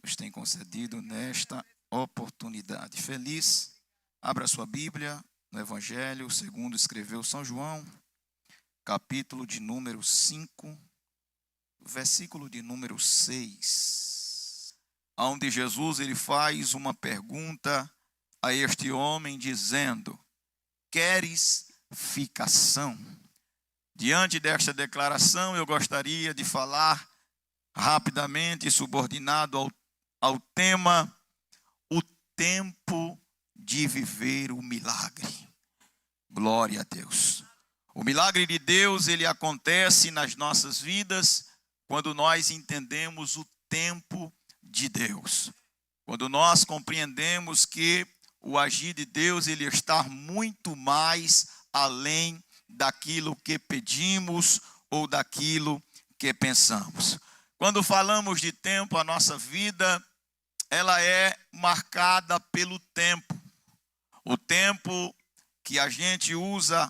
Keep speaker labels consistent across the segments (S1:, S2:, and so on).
S1: nos tem concedido nesta oportunidade. Feliz, abra sua Bíblia no Evangelho segundo escreveu São João, capítulo de número 5, versículo de número 6, onde Jesus ele faz uma pergunta a este homem dizendo: queres ficação? Diante desta declaração, eu gostaria de falar rapidamente, subordinado ao tema, o tempo de viver o milagre. Glória a Deus. O milagre de Deus, ele acontece nas nossas vidas quando nós entendemos o tempo de Deus. Quando nós compreendemos que o agir de Deus, ele está muito mais além daquilo que pedimos ou daquilo que pensamos. Quando falamos de tempo, a nossa vida, ela é marcada pelo tempo. O tempo que a gente usa,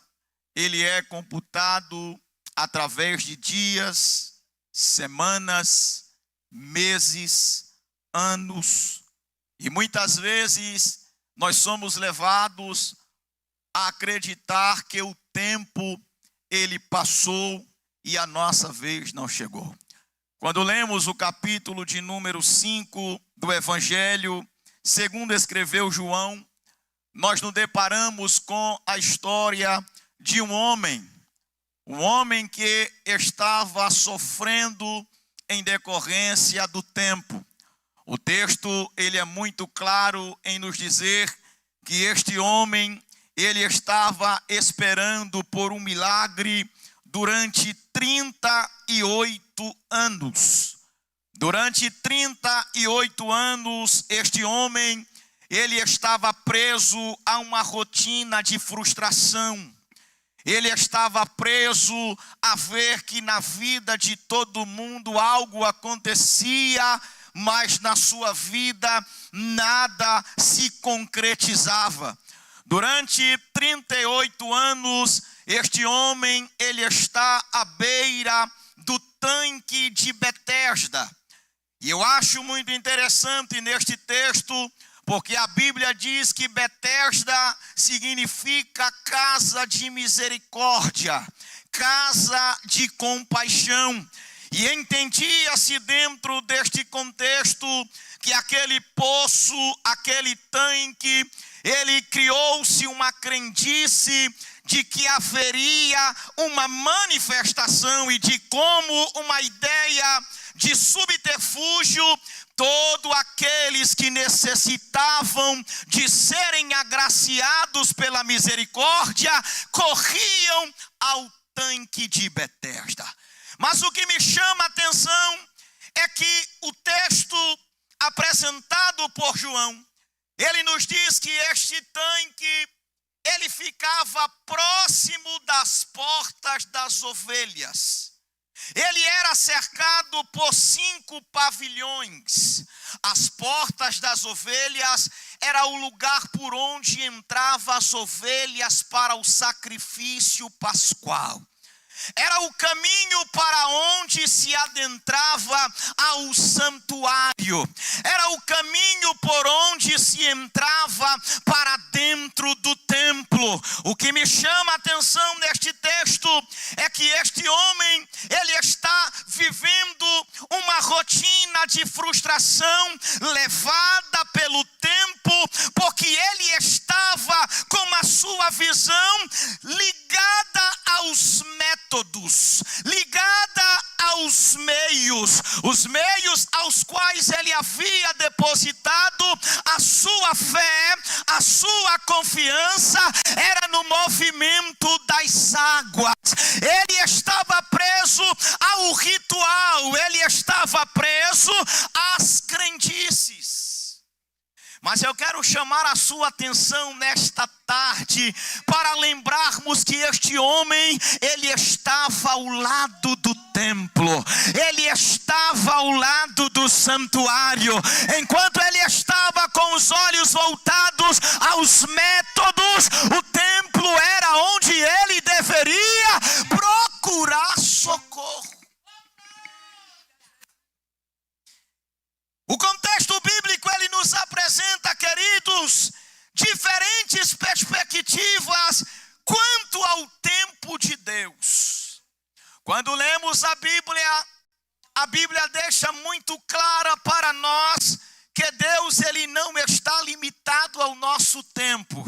S1: ele é computado através de dias, semanas, meses, anos. E muitas vezes nós somos levados a acreditar que o tempo ele passou e a nossa vez não chegou. Quando lemos o capítulo de número 5 do Evangelho, segundo escreveu João, nós nos deparamos com a história de um homem que estava sofrendo em decorrência do tempo. O texto ele é muito claro em nos dizer que este homem ele estava esperando por um milagre durante 38 anos. Durante 38 anos, este homem, ele estava preso a uma rotina de frustração. Ele estava preso a ver que na vida de todo mundo algo acontecia, mas na sua vida nada se concretizava. Durante 38 anos, este homem, ele está à beira do tanque de Betesda. E eu acho muito interessante neste texto, porque a Bíblia diz que Betesda significa casa de misericórdia, casa de compaixão. E entendia-se dentro deste contexto que aquele poço, aquele tanque, ele criou-se uma crendice de que haveria uma manifestação e de como uma ideia de subterfúgio, todos aqueles que necessitavam de serem agraciados pela misericórdia, corriam ao tanque de Betesda. Mas o que me chama a atenção é que o texto apresentado por João, ele nos diz que este tanque, ele ficava próximo das portas das ovelhas. Ele era cercado por 5 pavilhões. As portas das ovelhas era o lugar por onde entravam as ovelhas para o sacrifício pascual. Era o caminho para onde se adentrava ao santuário. Era o caminho por onde se entrava para dentro do templo. O que me chama a atenção neste texto é que este homem, ele está vivendo uma rotina de frustração levada pelo tempo, porque ele estava com a sua visão ligada aos métodos, ligada aos meios, os meios aos quais ele havia depositado a sua fé, a sua confiança, era no movimento das águas. Ele estava preso ao ritual, ele estava preso às crendices. Mas eu quero chamar a sua atenção nesta tarde para lembrarmos que este homem, ele estava ao lado do templo, ele estava ao lado do santuário. Enquanto ele estava com os olhos voltados aos métodos, o templo era onde ele deveria procurar socorro. O contexto perspectivas quanto ao tempo de Deus. Quando lemos a Bíblia deixa muito clara para nós que Deus ele não está limitado ao nosso tempo.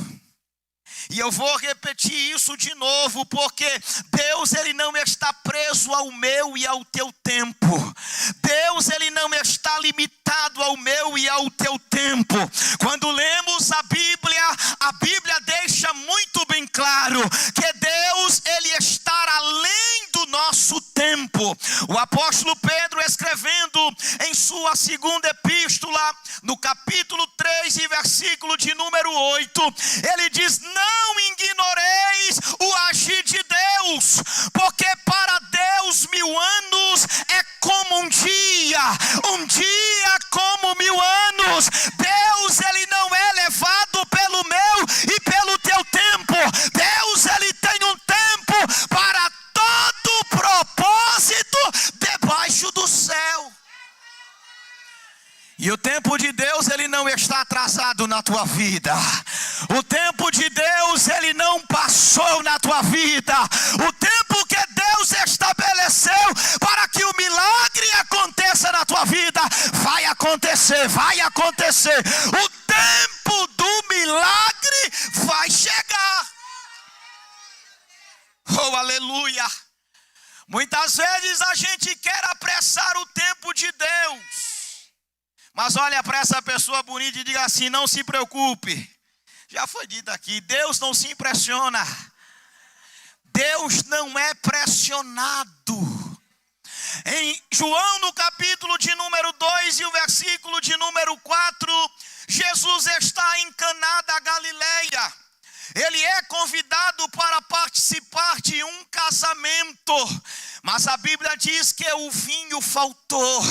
S1: E eu vou repetir isso de novo, porque Deus ele não está preso ao meu e ao teu tempo. Deus ele não está limitado ao meu e ao teu tempo. Quando lemos a Bíblia deixa muito bem claro que Deus ele está além do nosso tempo. O apóstolo Pedro, escrevendo em sua segunda epístola, no capítulo 3 e versículo de número 8, ele diz: não ignoreis o agir de Deus, porque para Deus 1000 anos é como um dia como 1000 anos. Deus ele não é levado pelo meu e pelo teu tempo. Deus ele tem um tempo para todo propósito debaixo do céu. E o tempo de Deus ele não está atrasado na tua vida. O tempo de Deus ele não passou na tua vida. O tempo que Deus estabeleceu para que o milagre aconteça na tua vida, vai acontecer. O tempo do milagre vai chegar. Oh, aleluia. Muitas vezes a gente quer apressar o tempo de Deus. Mas olha para essa pessoa bonita e diga assim: não se preocupe. Já foi dito aqui, Deus não se impressiona. Deus não é pressionado. Em João, no capítulo de número 2 e o versículo de número 4, Jesus está em Caná da Galileia. Ele é convidado para participar de um casamento, mas a Bíblia diz que o vinho faltou.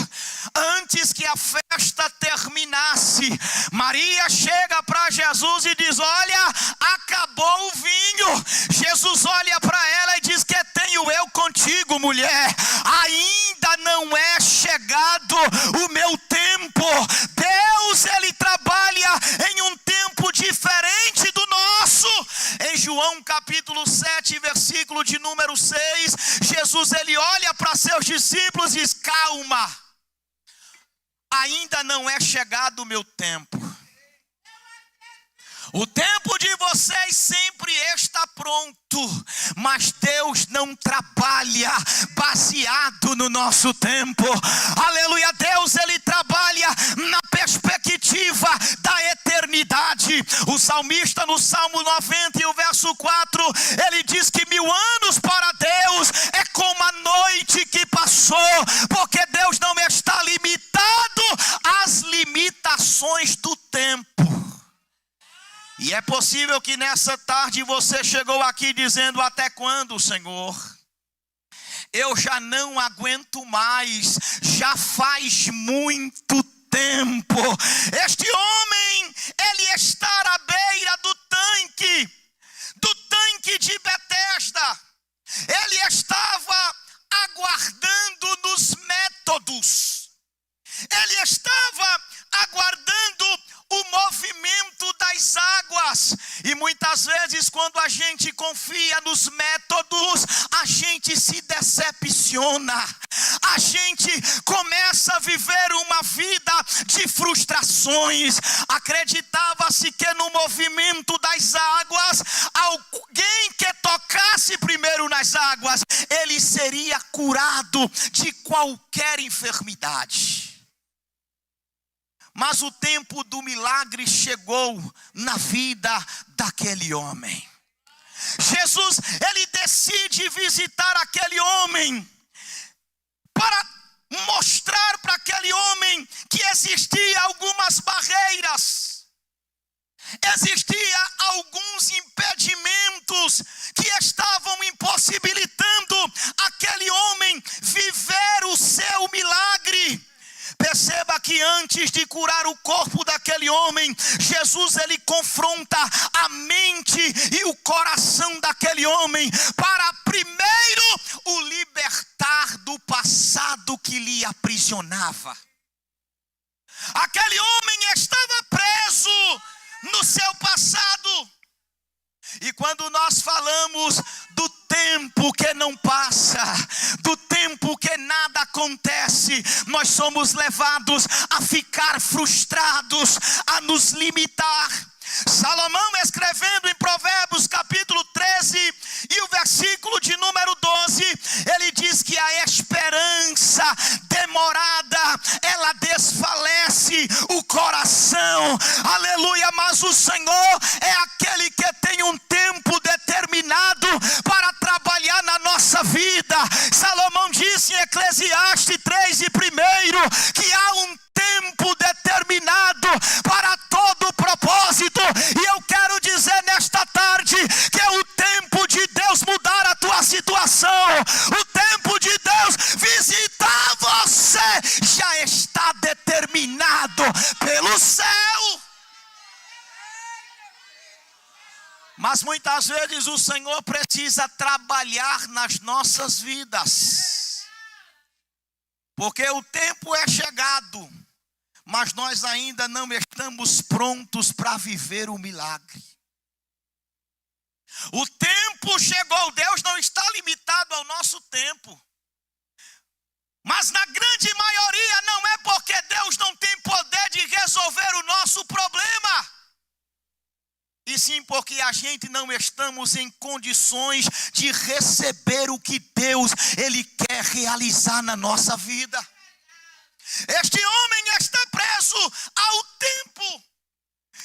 S1: Antes que a festa terminasse, Maria chega para Jesus e diz: olha, acabou o vinho. Jesus olha para ela e diz: que tenho eu contigo, mulher? Ainda não é chegado o meu tempo. Deus ele trabalha em um tempo diferente do nosso. Em João capítulo 7, versículo de número 6, Jesus ele olha para seus discípulos e diz: calma, ainda não é chegado o meu tempo. O tempo de vocês sempre está pronto, mas Deus não trabalha baseado no nosso tempo. Aleluia. Deus ele trabalha na perspectiva da eternidade. O salmista no Salmo 90 e o verso 4, ele diz que 1000 anos para Deus é como a noite que passou, porque Deus não está limitado às limitações do tempo. E é possível que nessa tarde você chegou aqui dizendo: até quando, Senhor? Eu já não aguento mais, já faz muito tempo. Este homem, ele está à beira do tanque de Betesda. Ele estava aguardando nos métodos. Ele estava aguardando o movimento das águas. E muitas vezes quando a gente confia nos métodos, a gente se decepciona. A gente começa a viver uma vida de frustrações. Acreditava-se que no movimento das águas, alguém que tocasse primeiro nas águas, ele seria curado de qualquer enfermidade. Mas o tempo do milagre chegou na vida daquele homem. Jesus, ele decide visitar aquele homem para mostrar para aquele homem que existia algumas barreiras. Existia alguns impedimentos que estavam impossibilitando aquele homem viver o seu milagre. Perceba que antes de curar o corpo daquele homem, Jesus ele confronta a mente e o coração daquele homem para primeiro o libertar do passado que lhe aprisionava. Aquele homem estava preso no seu passado. quando nós falamos do tempo que não passa, do tempo que nada acontece, nós somos levados a ficar frustrados, a nos limitar. Salomão, escrevendo em Provérbios capítulo 13 e o versículo de número 12, ele diz que a esperança demorada, ela desfalece o coração. Aleluia, mas o Senhor é aquele que tem um tempo determinado para trabalhar na nossa vida. Salomão disse em Eclesiastes 3:1 que há um tempo determinado para todo o propósito. E eu quero dizer nesta tarde que é o tempo de Deus mudar a tua situação, o tempo de Deus visitar você já está determinado pelo céu. Mas muitas vezes o Senhor precisa trabalhar nas nossas vidas, porque o tempo é chegado, mas nós ainda não estamos prontos para viver o milagre. O tempo chegou, Deus não está limitado ao nosso tempo. Mas na grande maioria não é porque Deus não tem poder de resolver o nosso problema, e sim porque a gente não estamos em condições de receber o que Deus Ele quer realizar na nossa vida. Este homem está preso ao tempo.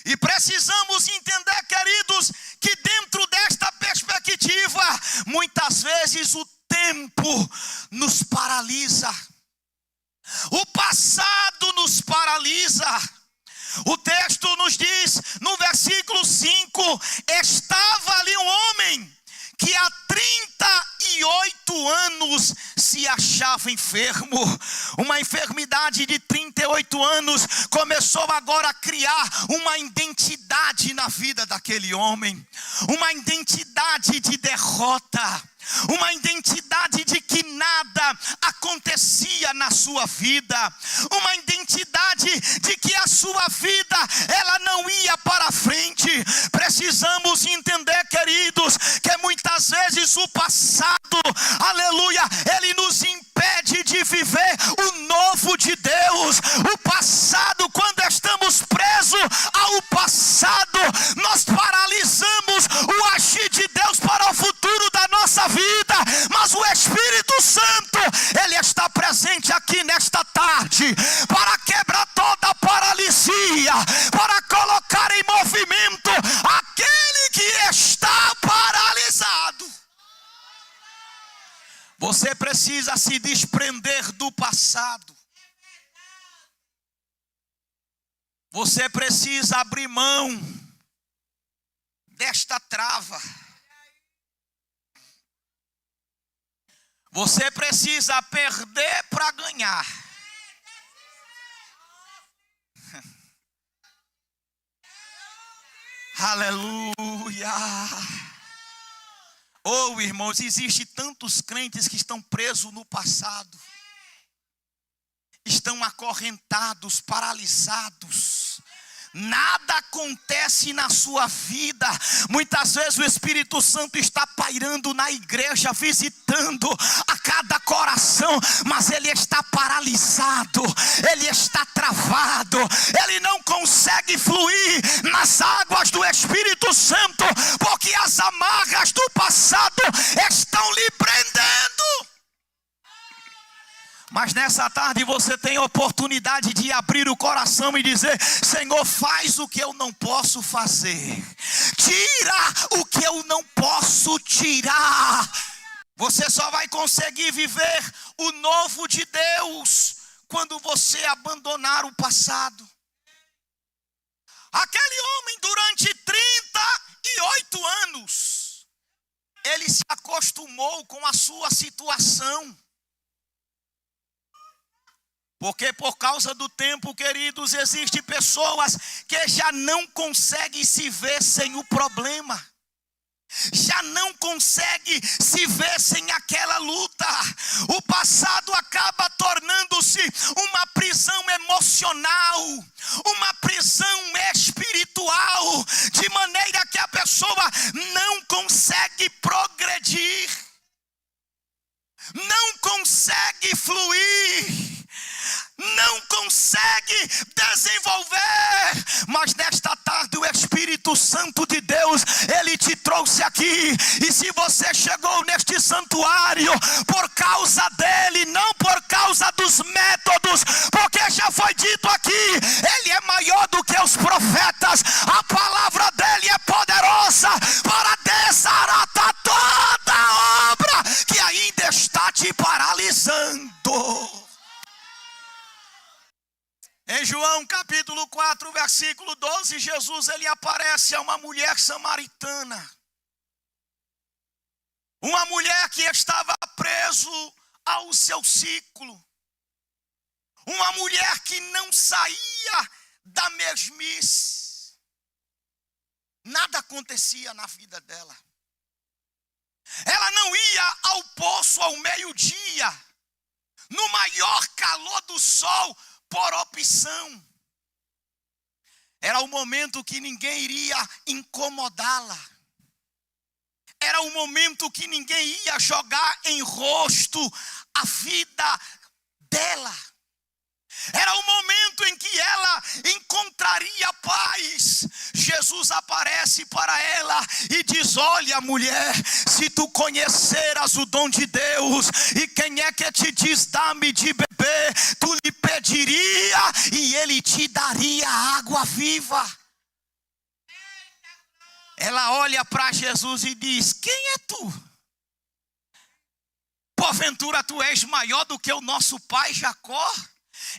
S1: E precisamos entender, queridos, que dentro desta perspectiva, muitas vezes o tempo nos paralisa. O passado nos paralisa. O texto nos diz, no versículo 5, estava ali um homem que há 38 anos se achava enfermo. Uma enfermidade de 38 anos começou agora a criar uma identidade na vida daquele homem. Uma identidade de derrota. Uma identidade de que nada acontecia na sua vida. Uma identidade de que a sua vida, ela não ia para frente. Precisamos entender, queridos, que muitas vezes o passado, aleluia, ele nos impede de viver o novo de Deus. O passado, quando estamos presos ao passado, nós paralisamos o agir de Deus para o futuro da nossa vida. Mas o Espírito Santo, ele está presente aqui nesta tarde para quebrar toda a paralisia, para colocar em movimento aquele que está paralisado. Você precisa se desprender do passado. Você precisa abrir mão desta trava. Você precisa perder para ganhar. Aleluia. Oh, irmãos, existe tantos crentes que estão presos no passado. Estão acorrentados, paralisados. Nada acontece na sua vida. Muitas vezes o Espírito Santo está pairando na igreja, visitando a cada coração, mas ele está paralisado, ele está travado, ele não consegue fluir nas águas do Espírito Santo, porque as amarras do passado estão lhe prendendo. Mas nessa tarde você tem a oportunidade de abrir o coração e dizer: Senhor, faz o que eu não posso fazer. Tira o que eu não posso tirar. Você só vai conseguir viver o novo de Deus quando você abandonar o passado. Aquele homem, durante 38 anos, ele se acostumou com a sua situação. Porque por causa do tempo, queridos, existem pessoas que já não conseguem se ver sem o problema. Já não consegue se ver sem aquela luta. O passado acaba tornando-se uma prisão emocional, uma prisão espiritual, de maneira que a pessoa não consegue progredir, não consegue fluir, não consegue desenvolver. Mas nesta tarde o Espírito Santo de Deus, Ele te trouxe aqui. E se você chegou neste santuário por causa dEle, não por causa dos métodos, porque já foi dito aqui, Ele é maior do que os profetas. A palavra dEle é poderosa para desaratar toda a obra que ainda está te paralisando. Em João capítulo 4, versículo 12, Jesus ele aparece a uma mulher samaritana. Uma mulher que estava preso ao seu ciclo. Uma mulher que não saía da mesmice. Nada acontecia na vida dela. Ela não ia ao poço ao meio-dia, no maior calor do sol, por opção. Era o momento que ninguém iria incomodá-la. Era o momento que ninguém ia jogar em rosto a vida dela. Era o momento em que ela encontraria paz. Jesus aparece para ela e diz: olha, mulher, se tu conheceras o dom de Deus, e quem é que te diz dá-me de beber, tu lhe pediria e ele te daria água viva. Ela olha para Jesus e diz: quem é tu? Porventura tu és maior do que o nosso pai Jacó?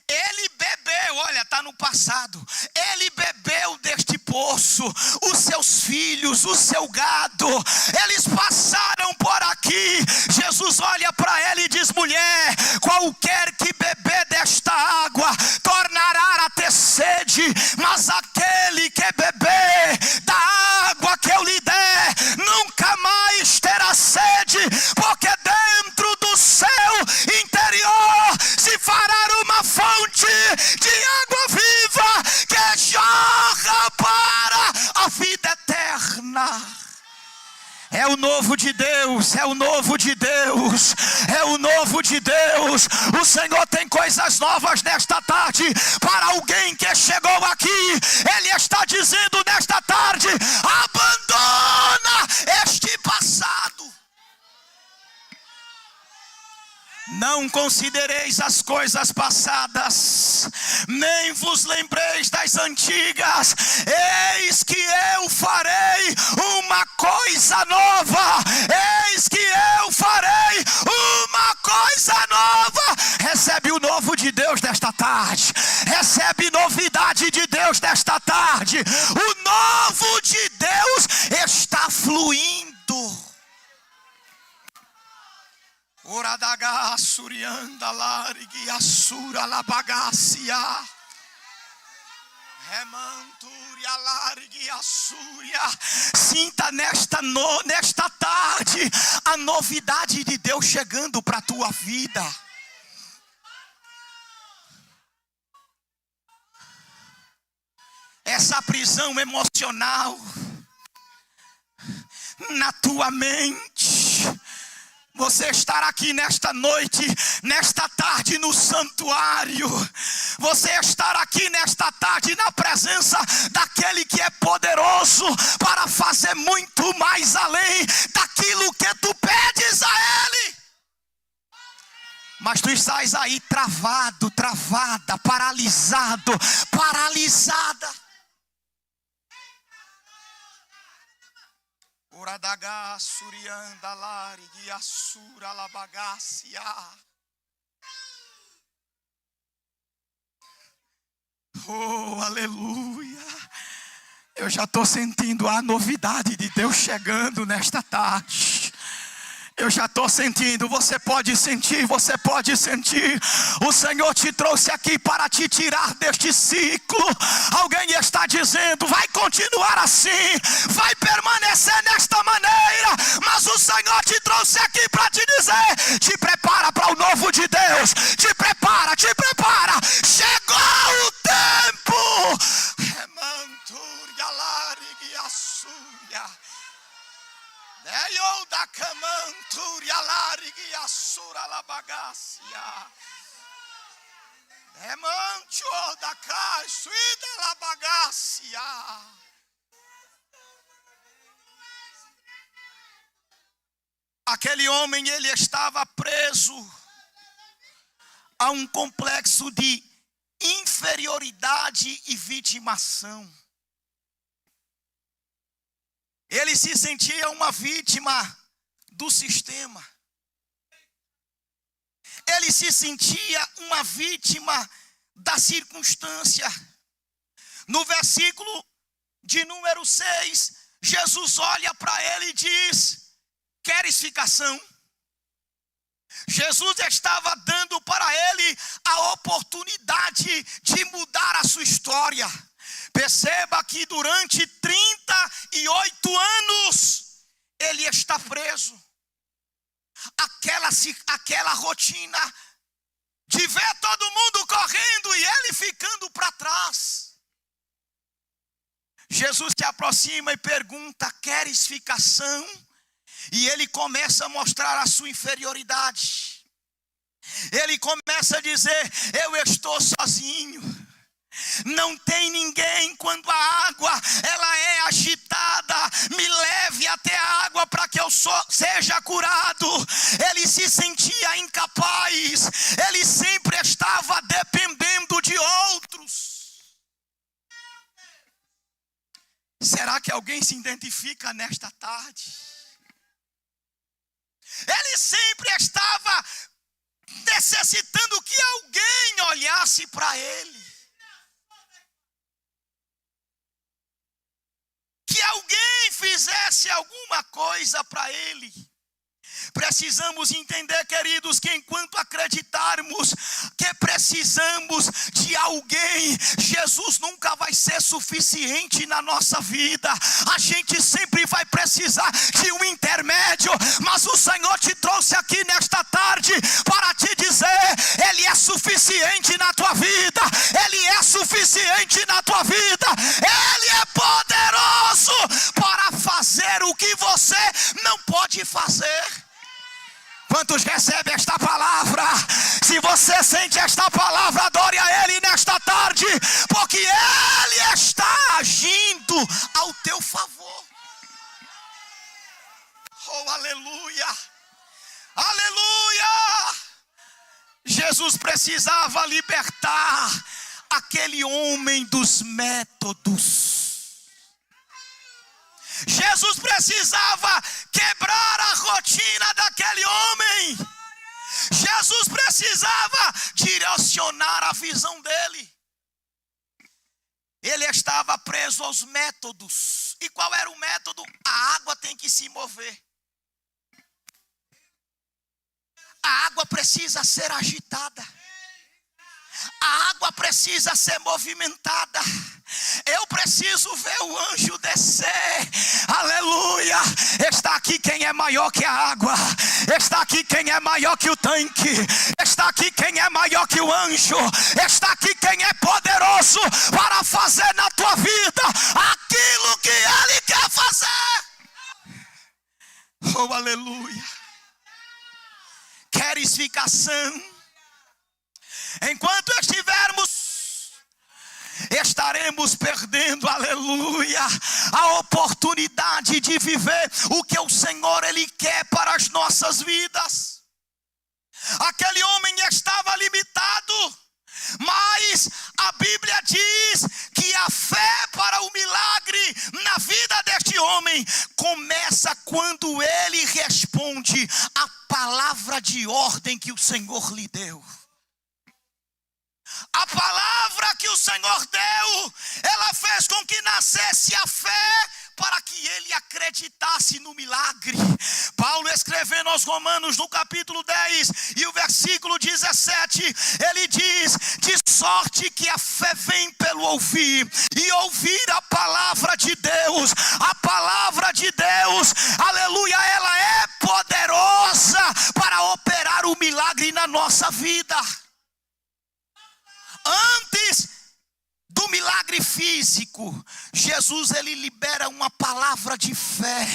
S1: Ele bebeu, olha, está no passado. Ele bebeu deste poço, os seus filhos, o seu gado, eles passaram por aqui. Jesus olha para ela e diz: mulher, qualquer que beber desta água tornará a ter sede, mas aquele que beber da água que eu lhe der nunca mais terá sede, porque dentro do seu interior se fará uma fonte de água viva que jorra para a vida eterna. É o novo de Deus, é o novo de Deus, é o novo de Deus. O Senhor tem coisas novas nesta tarde para alguém que chegou aqui. Ele está dizendo nesta tarde: abandona este passado. Não considereis as coisas passadas, nem vos lembreis das antigas. Eis que eu farei uma coisa nova. Eis que eu farei uma coisa nova. Recebe o novo de Deus nesta tarde. Recebe novidade de Deus nesta tarde. O novo de Deus está fluindo. Oradaga surianda largue assura labagacia. Remanturia largue assúria. Sinta nesta tarde a novidade de Deus chegando para a tua vida. Essa prisão emocional na tua mente. Você estar aqui nesta noite, nesta tarde no santuário. Você estar aqui nesta tarde na presença daquele que é poderoso para fazer muito mais além daquilo que tu pedes a Ele. Mas tu estás aí travado, travada, paralisado, paralisada. Oradaga surianda largue assura labagacia. Oh, aleluia. Eu já estou sentindo a novidade de Deus chegando nesta tarde. Eu já estou sentindo, você pode sentir, você pode sentir. O Senhor te trouxe aqui para te tirar deste ciclo. Alguém está dizendo, vai continuar assim, vai permanecer nesta maneira. Mas o Senhor te trouxe aqui para te dizer, te prepara para o novo de Deus. Te prepara, te prepara. Chegou o tempo. Remanturia largue assúria. Deio sura la bagacia. Emancho da caixa la bagacia. Aquele homem, ele estava preso a um complexo de inferioridade e vitimação. Ele se sentia uma vítima do sistema. Ele se sentia uma vítima da circunstância. No versículo de número 6, Jesus olha para ele e diz: queres ficação? Jesus estava dando para ele a oportunidade de mudar a sua história. Perceba que durante 38 anos ele está preso. Aquela rotina de ver todo mundo correndo e ele ficando para trás. Jesus se aproxima e pergunta: queres ficação? E ele começa a mostrar a sua inferioridade. Ele começa a dizer: eu estou sozinho. Não tem ninguém. Quando a água ela é agitada, me leve até a água para que eu seja curado. Ele se sentia incapaz. Ele sempre estava dependendo de outros. Será que alguém se identifica nesta tarde? Ele sempre estava necessitando que alguém olhasse para ele. Que alguém fizesse alguma coisa para ele. Precisamos entender, queridos, que enquanto acreditarmos que precisamos de alguém, Jesus nunca vai ser suficiente na nossa vida. A gente sempre vai precisar de um intermédio, mas o Senhor te trouxe aqui nesta tarde para te dizer: Ele é suficiente na tua vida. Ele é suficiente na tua vida. Ele é poderoso para fazer o que você não pode fazer. Quantos recebem esta palavra? Se você sente esta palavra, adore a Ele nesta tarde, porque Ele está agindo ao teu favor. Oh, aleluia! Aleluia! Jesus precisava libertar aquele homem dos métodos. Jesus precisava quebrar a rotina daquele homem. Jesus precisava direcionar a visão dele. Ele estava preso aos métodos. E qual era o método? A água tem que se mover. A água precisa ser agitada. A água precisa ser movimentada. Eu preciso ver o anjo descer. Aleluia. Está aqui quem é maior que a água. Está aqui quem é maior que o tanque. Está aqui quem é maior que o anjo. Está aqui quem é poderoso para fazer na tua vida aquilo que Ele quer fazer. Oh, aleluia. Queres ficação? Enquanto estivermos, estaremos perdendo, aleluia, a oportunidade de viver o que o Senhor Ele quer para as nossas vidas. Aquele homem estava limitado, mas a Bíblia diz que a fé para o milagre na vida deste homem começa quando ele responde a palavra de ordem que o Senhor lhe deu. A palavra que o Senhor deu, ela fez com que nascesse a fé para que ele acreditasse no milagre. Paulo, escrevendo aos Romanos no capítulo 10 e o versículo 17, ele diz: de sorte que a fé vem pelo ouvir, e ouvir a palavra de Deus. A palavra de Deus, aleluia, ela é poderosa para operar o milagre na nossa vida. Antes do milagre físico, Jesus ele libera uma palavra de fé,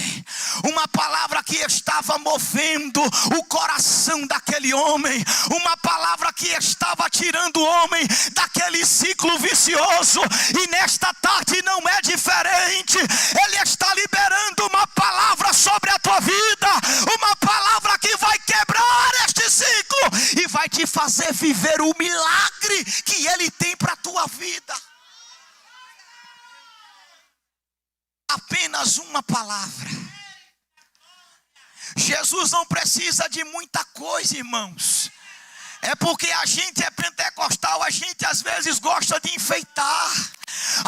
S1: uma palavra que estava movendo o coração daquele homem, uma palavra que estava tirando o homem daquele ciclo vicioso. E nesta tarde não é diferente. Ele está liberando uma palavra sobre a tua vida, uma palavra que vai quebrar este ciclo e vai te fazer viver o milagre que ele tem para a tua vida. Apenas uma palavra. Jesus não precisa de muita coisa, irmãos. É porque a gente é pentecostal, a gente às vezes gosta de enfeitar.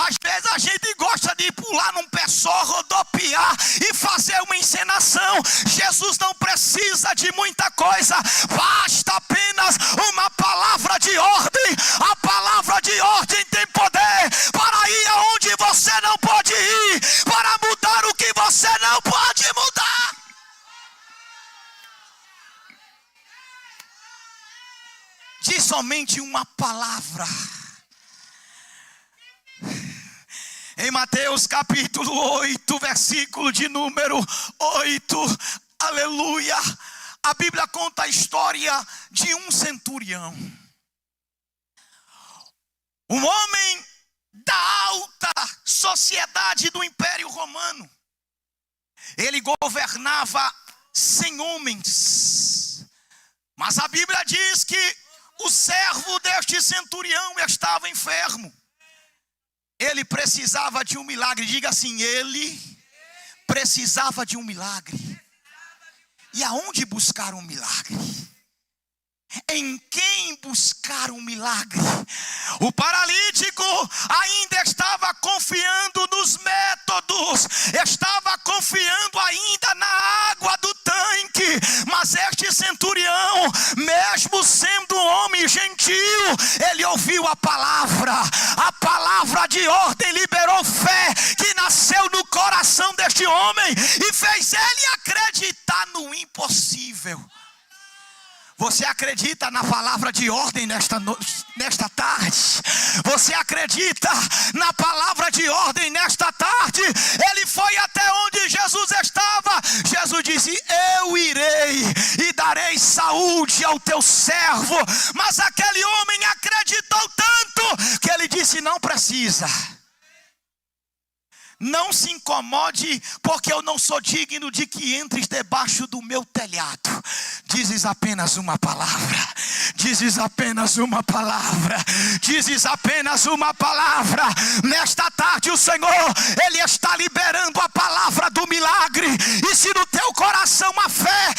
S1: Às vezes a gente gosta de pular num pé só, rodopiar e fazer uma encenação. Jesus não precisa de muita coisa. Basta apenas uma palavra de ordem. A palavra de ordem tem poder para ir aonde você não pode ir, para mudar o que você não pode mudar. De somente uma palavra. Em Mateus capítulo 8, versículo de número 8, aleluia, a Bíblia conta a história de um centurião. Um homem da alta sociedade do Império Romano. Ele governava 100 homens. Mas a Bíblia diz que o servo deste centurião estava enfermo. Ele precisava de um milagre. Diga assim, ele precisava de um milagre. E aonde buscar um milagre? Em quem buscar um milagre? O paralítico ainda estava confiando nos métodos, estava confiando ainda na água do tanque. Mas este centurião, mesmo sendo um homem gentil, ele ouviu a palavra de ordem, liberou fé que nasceu no coração deste homem e fez ele acreditar no impossível. Você acredita na palavra de ordem nesta tarde? Você acredita na palavra de ordem nesta tarde? Ele foi até onde Jesus estava. Jesus disse, eu irei e darei saúde ao teu servo. Mas aquele homem acreditou tanto que ele disse, não precisa. Não se incomode, porque eu não sou digno de que entres debaixo do meu telhado. Dizes apenas uma palavra. Dizes apenas uma palavra. Dizes apenas uma palavra. Nesta tarde o Senhor, Ele está liberando a palavra do milagre. E se no teu coração a fé